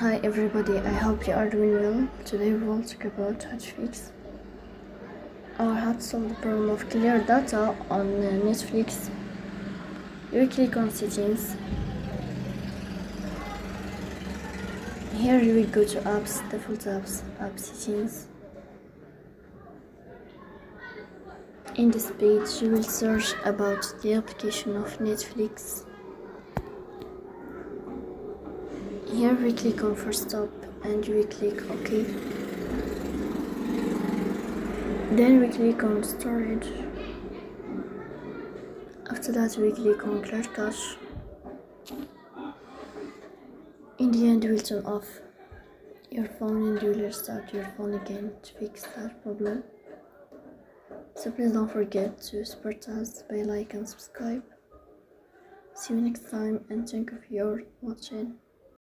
Hi everybody, I hope you are doing well. Today we will talk about how to fix or how to solve the problem of clear data on Netflix. You click on settings. Here you will go to apps, default apps, app settings. In this page you will search about the application of Netflix. Here we click on first stop and we click OK. Then we click on storage. After that we click on clear cache. In the end, you will turn off your phone and you will restart your phone again to fix that problem. So please don't forget to support us by like and subscribe. See you next time and thank you for your watching.